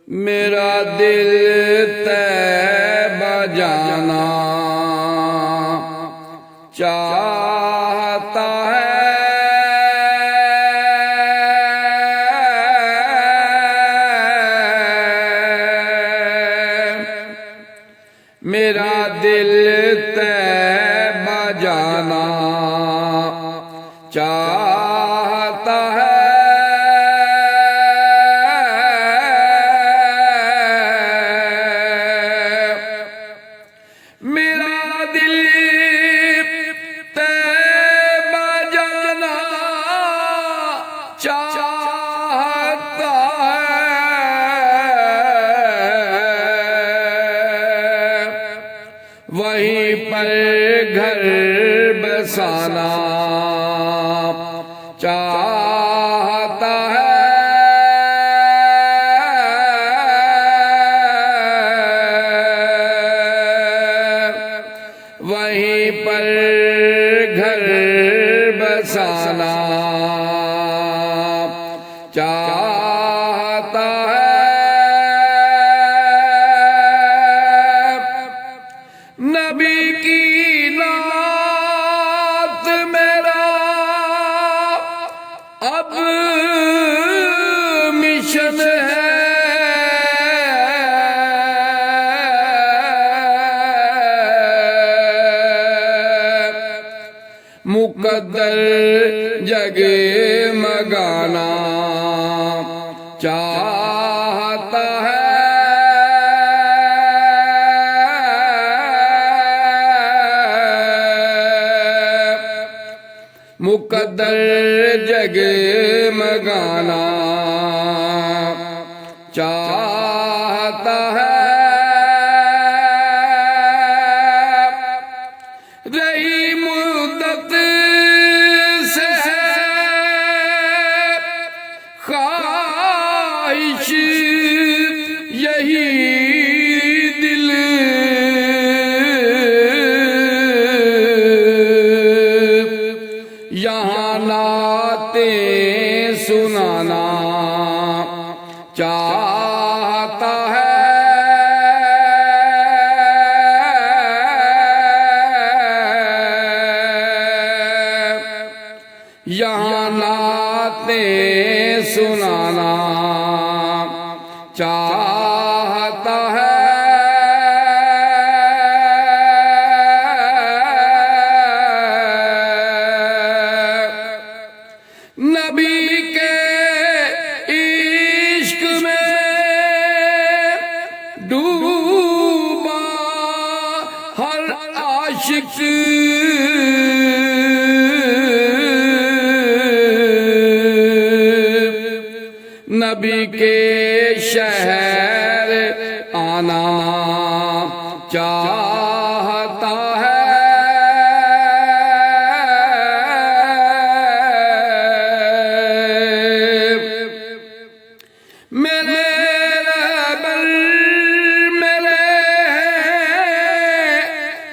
मेरा दिल तैबा जाना चाहता है, मेरा दिल तैबा जाना चाहता है। मेरा दिल तैबा जाना चाहता है, वहीं पर घर बसाना चाहता है। वहीं पर घर बसाना चाहता है। नबी की नात मेरा अब मिशन है, मुकद्दर जगमगाना चाहता है। मुकद्दर जगमगाना चाहता है। रही मुद्दत से ख्वाहिश यही दिल यहाँ नाते सुनाना चाहता है। यहाँ नाते सुनाना चाहता है। नबी के इश्क में डूबा हर आशिक, नबी के शहर आना चाहता है। मेरे रहबर मेरे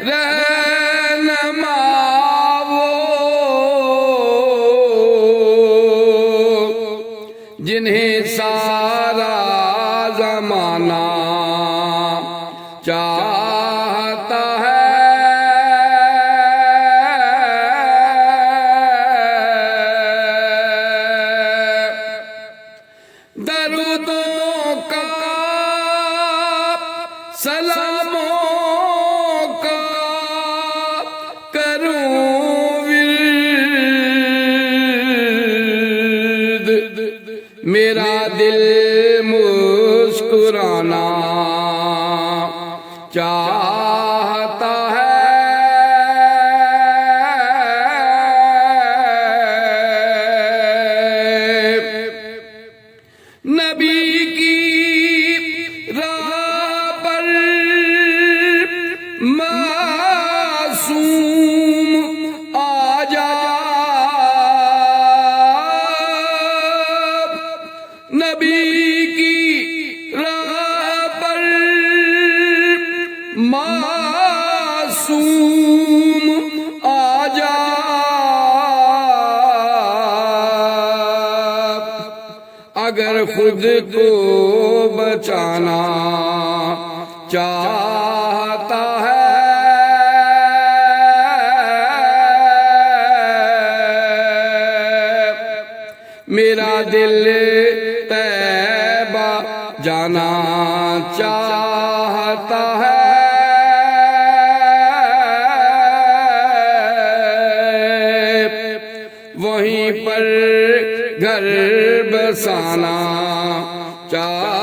रहनुमा वो जिन्हें सारा ज़माना चाहता है। दरूदों का सलामों का करूं विर्द, मेरा दिल मुस्कुराना चाहता है। नबी की राह पर मासूम आ जा, नबी की राह पर अगर खुद को बचाना चाहता है, मेरा दिल तैबा जाना चाहता है। वहीं पर घर बसाना चाहता